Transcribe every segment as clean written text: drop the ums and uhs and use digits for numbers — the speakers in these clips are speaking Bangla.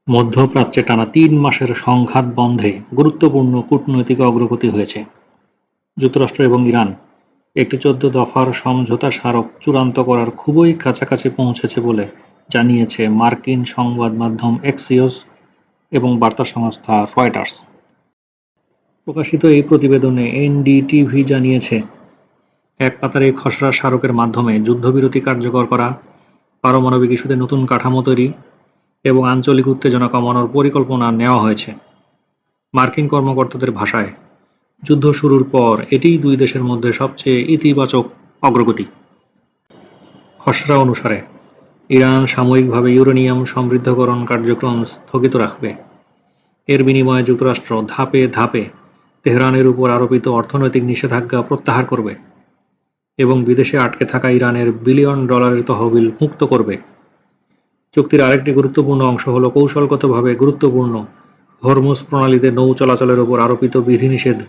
মধ্যপ্রাচ্যে টানা ৩ মাসের সংঘাত বন্ধে গুরুত্বপূর্ণ কূটনৈতিক অগ্রগতি হয়েছে। যুক্তরাষ্ট্র এবং ইরান একটি ১৪ দফার সমঝোতা স্মারক চূড়ান্ত করার খুবই কাছাকাছি পৌঁছেছে বলে জানিয়েছে মার্কিন সংবাদ মাধ্যম এক্সিওস এবং বার্তা সংস্থা রয়টার্স। প্রকাশিত এই প্রতিবেদনে এনডিটিভি জানিয়েছে, এক পাতার এই খসড়া স্মারকের মাধ্যমে যুদ্ধবিরতি কার্যকর করা, পারমাণবিক ইস্যুতে নতুন কাঠামো তৈরি এবং আঞ্চলিক উত্তেজনা কমানোর পরিকল্পনা নেওয়া হয়েছে। মার্কিন কর্মকর্তাদের ভাষায়, যুদ্ধ শুরুর পর এটিই দুই দেশের মধ্যে সবচেয়ে ইতিবাচক অগ্রগতি। খসড়া অনুসারে ইরান সাময়িকভাবে ইউরেনিয়াম সমৃদ্ধকরণ কার্যক্রম স্থগিত রাখবে। এর বিনিময়ে যুক্তরাষ্ট্র ধাপে ধাপে তেহরানের উপর আরোপিত অর্থনৈতিক নিষেধাজ্ঞা প্রত্যাহার করবে এবং বিদেশে আটকে থাকা ইরানের বিলিয়ন ডলারের তহবিল মুক্ত করবে। চুক্তির আরেকটি গুরুত্বপূর্ণ অংশ হল কৌশলগতভাবে গুরুত্বপূর্ণ হরমুজ প্রণালীতে নৌ চলাচলের উপর আরোপিত বিধিনিষেধ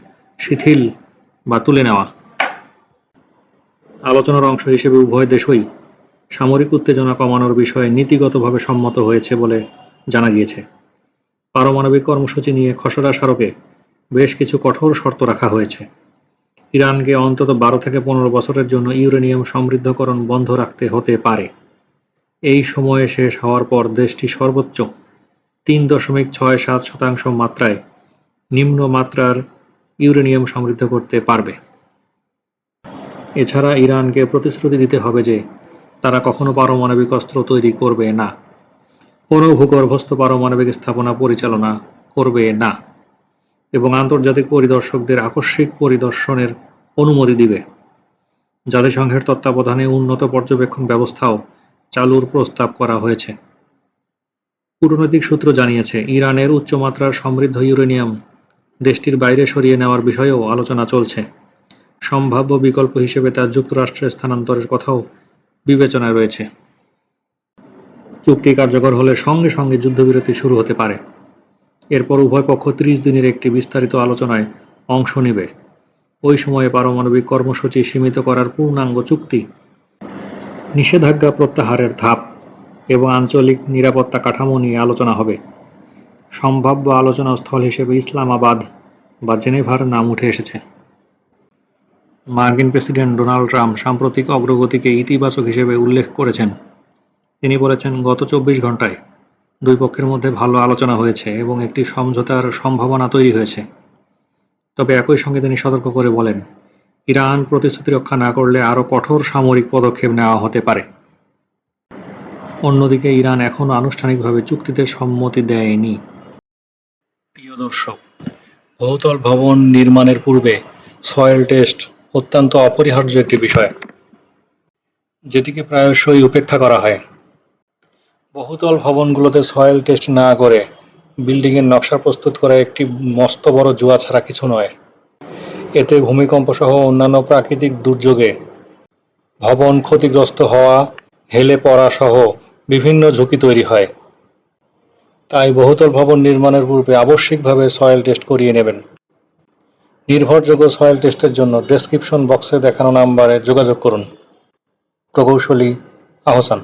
শিথিল বা তুলে নেওয়া। আলোচনার অংশ হিসেবে উভয় দেশই সামরিক উত্তেজনা কমানোর বিষয়ে নীতিগতভাবে সম্মত হয়েছে বলে জানা গিয়েছে। পারমাণবিক কর্মসূচি নিয়ে খসড়া স্মারকে বেশ কিছু কঠোর শর্ত রাখা হয়েছে। ইরানকে অন্তত ১২ থেকে ১৫ বছরের জন্য ইউরেনিয়াম সমৃদ্ধকরণ বন্ধ রাখতে হতে পারে। এই সময়ে শেষ হওয়ার পর দেশটি সর্বোচ্চ ৩.৬৭% মাত্রায় নিম্ন মাত্রার ইউরেনিয়াম সমৃদ্ধ করতে পারবে। এছাড়া ইরানকে প্রতিশ্রুতি দিতে হবে যে তারা কখনো পারমাণবিক অস্ত্র তৈরি করবে না, কোনো ভূগর্ভস্থ পারমাণবিক স্থাপনা পরিচালনা করবে না এবং আন্তর্জাতিক পরিদর্শকদের আকস্মিক পরিদর্শনের অনুমতি দিবে। জাতিসংঘের তত্ত্বাবধানে উন্নত পর্যবেক্ষণ ব্যবস্থাও চালুর প্রস্তাব করা হয়েছে। কূটনৈতিক সূত্র জানিয়েছে, ইরানের উচ্চমাত্রার সমৃদ্ধ ইউরেনিয়াম দেশটির বাইরে সরিয়ে নেওয়ার বিষয়েও আলোচনা চলছে। সম্ভাব্য বিকল্প হিসেবে তা যুক্তরাষ্ট্রে স্থানান্তরের কথাও বিবেচনায় রয়েছে। চুক্তি কার্যকর হলে সঙ্গে সঙ্গে যুদ্ধবিরতি শুরু হতে পারে। এরপর উভয় পক্ষ ৩০ দিনের একটি বিস্তারিত আলোচনায় অংশ নেবে। ওই সময়ে পারমাণবিক কর্মসূচি সীমিত করার পূর্ণাঙ্গ চুক্তি, নিষেধাজ্ঞা প্রত্যাহারের ধাপ এবং আঞ্চলিক নিরাপত্তা কাঠামো নিয়ে আলোচনা হবে। সম্ভাব্য আলোচনা স্থল হিসেবে ইসলামাবাদ বা জেনেভার নাম উঠে এসেছে। মার্কিন প্রেসিডেন্ট ডোনাল্ড ট্রাম্প সাম্প্রতিক অগ্রগতিকে ইতিবাচক হিসেবে উল্লেখ করেছেন। তিনি বলেছেন, গত ২৪ ঘণ্টায় দুই পক্ষের মধ্যে ভালো আলোচনা হয়েছে এবং একটি সমঝোতার সম্ভাবনা তৈরি হয়েছে। তবে একই সঙ্গে তিনি সতর্ক করে বলেন, ইরান প্রতিশ্রুতি রক্ষা না করলে আরও কঠোর সামরিক পদক্ষেপ নেওয়া হতে পারে। অন্যদিকে ইরান এখনও আনুষ্ঠানিকভাবে চুক্তিতে সম্মতি দেয়নি। প্রিয় দর্শক, বহুতল ভবন নির্মাণের পূর্বে সয়েল টেস্ট অত্যন্ত অপরিহার্য একটি বিষয়, যেটিকে প্রায়শই উপেক্ষা করা হয়। বহুতল ভবনগুলোতে সয়েল টেস্ট না করে বিল্ডিংয়ের নকশা প্রস্তুত করা একটি মস্ত বড় জুয়া ছাড়া কিছু নয়। এতে ভূমিকম্প সহ অন্যান্য প্রাকৃতিক দুর্যোগে ভবন ক্ষতিগ্রস্ত হওয়া, হেলে পড়া সহ বিভিন্ন ঝুঁকি তৈরি হয়। তাই বহুতল ভবন নির্মাণের পূর্বে আবশ্যিকভাবে সয়েল টেস্ট করিয়ে নেবেন। নির্ভরযোগ্য সয়েল টেস্টের জন্য ডেসক্রিপশন বক্সে দেখানো নাম্বারে যোগাযোগ করুন। প্রকৌশলী আহসান।